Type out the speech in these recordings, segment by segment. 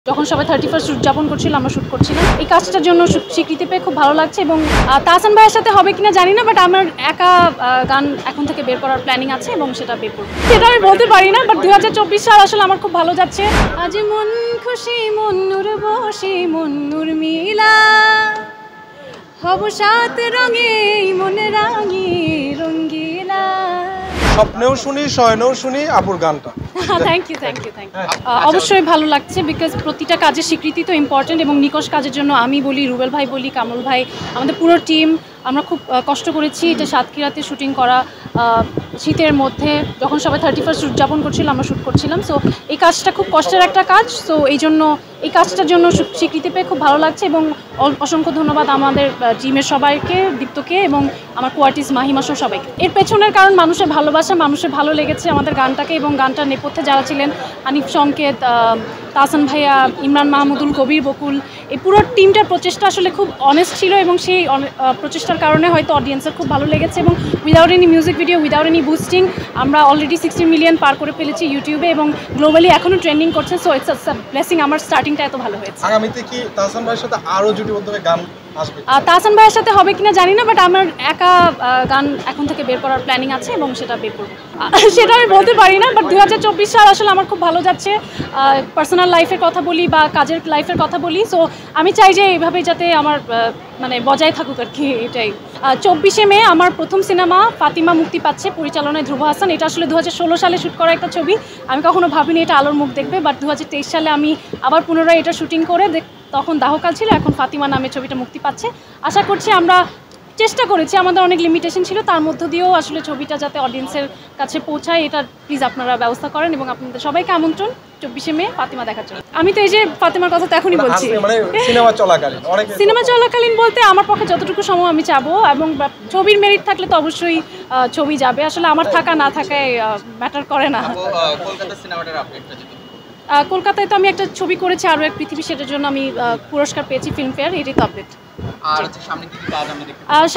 যখন সবাই 31st উদযাপন করছিল আমরা শুট করছিলাম এই কাজটার জন্য স্বীকৃতি পেয়ে খুব ভালো লাগছে এবং তাহসান ভাইয়ের সাথে হবে কিনা জানি না বাট আমার একা গান এখন থেকে বের করার প্ল্যানিং আছে এবং সেটা বের করব সেটা আমি বলতে পারি না বাট 2024 সাল আসলে আমার খুব ভালো যাচ্ছে আজ মন খুশি মন নূর বসে মন নূর মিলা হব সাত রঙে মনে রাঙি রঙ্গিলা স্বপ্নেও শুনি শয়নেও শুনি আপুর গানটা থ্যাংক ইউ অবশ্যই ভালো লাগছে বিকজ প্রতিটা কাজের স্বীকৃতি তো ইম্পর্টেন্ট এবং নিকশ কাজের জন্য আমি বলি রুবেল ভাই বলি কামরুল ভাই আমাদের পুরো টিম আমরা খুব কষ্ট করেছি এটা সাতক্ষীরাতে শুটিং করা শীতের মধ্যে যখন সবাই 31st উদযাপন করছিল আমরা শ্যুট করছিলাম সো এই কাজটা খুব কষ্টের একটা কাজ সো এই জন্য এই কাজটার জন্য স্বীকৃতি পেয়ে খুব ভালো লাগছে এবং অসংখ্য ধন্যবাদ আমাদের টিমের সবাইকে দীপ্তকে এবং আমার কোয়ার্টিস্ট মাহিমাসহ সবাইকে এর পেছনের কারণ মানুষের ভালোবাসা মানুষের ভালো লেগেছে আমাদের গানটাকে এবং গানটার নেপথ্যে যারা ছিলেন হানিফ সংকেত তাহসান ভাইয়া ইমরান মাহমুদুল কবির বকুল এই পুরো টিমটার প্রচেষ্টা আসলে খুব অনেস্ট ছিল এবং সেই প্রচেষ্টার কারণে হয়তো অডিয়েন্সের খুব ভালো লেগেছে এবং without any music video without any boosting আমরা অলরেডি 16 মিলিয়ন পার করে ফেলেছি ইউটিউবে এবং গ্লোবালি এখনও ট্রেন্ডিং করছে সো ইটস আ ব্লেসিং আমার স্টার্টিংটা এত ভালো হয়েছে আগামীতে কি তাহসান ভাইয়ের সাথে আরও জুটিবদ্ধ গান আসবে তাহসান ভাইয়ের সাথে হবে কিনা জানি না বাট আমার একা গান এখন থেকে বের করার প্ল্যানিং আছে এবং সেটা বের করব সেটা আমি বলতে পারি না বাট 2024 সাল আসলে আমার খুব ভালো যাচ্ছে পার্সোনাল লাইফের কথা বলি বা কাজের লাইফের কথা বলি সো আমি চাই যে এইভাবে যাতে আমার মানে বজায় থাকুক আর কি এটাই 24শে মে আমার প্রথম সিনেমা ফাতিমা মুক্তি পাচ্ছে পরিচালনায় ধ্রুব হাসান এটা আসলে 2016 সালে শ্যুট করা একটা ছবি আমি কখনো ভাবিনি এটা আলোর মুখ দেখবে বাট 2023 সালে আমি আবার পুনরায় এটা শুটিং করে তখন দাহকাল ছিল এখন ফাতিমা নামে ছবিটা মুক্তি পাচ্ছে আশা করছি আমরা চেষ্টা করেছি আমাদের অনেক লিমিটেশন ছিল তার মধ্য দিয়েও আসলে ছবিটা যাতে অডিয়েন্সের কাছে পৌঁছায় এটা প্লিজ আপনারা ব্যবস্থা করেন এবং আপনাদের সবাইকে আমন্ত্রণ 24শে মে ফাতিমা দেখার জন্য আমি তো এই যে ফাতিমার কথা তো এখনই বলছি সিনেমা চলাকালীন বলতে আমার পক্ষে যতটুকু সময় আমি চাবো এবং ছবির মেরিট থাকলে তো অবশ্যই ছবি যাবে আসলে আমার থাকা না থাকায় ম্যাটার করে না কলকাতায় তো আমি একটা ছবি করেছি আরও এক পৃথিবী সেটার জন্য আমি পুরস্কার পেয়েছি ফিল্মফেয়ার এটাই তো আপডেট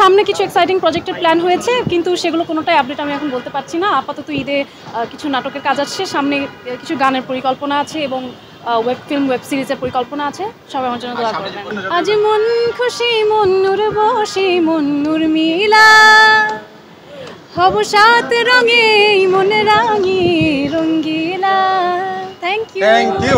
সামনে কিছু এক্সাইটিং প্রজেক্টের প্ল্যান হয়েছে কিন্তু সেগুলো কোনোটাই আপডেট আমি এখন বলতে পারছি না আপাতত ঈদে কিছু নাটকের কাজ আসছে সামনে কিছু গানের পরিকল্পনা আছে এবং ওয়েব সিরিজের পরিকল্পনা আছে সবাই আমার জন্য দোয়া করবেন আজ মন খুশি মন নূর বসে মন নূর মিলা হব সাত রঙে মনে রাঙি রঙ্গিলা থ্যাংক ইউ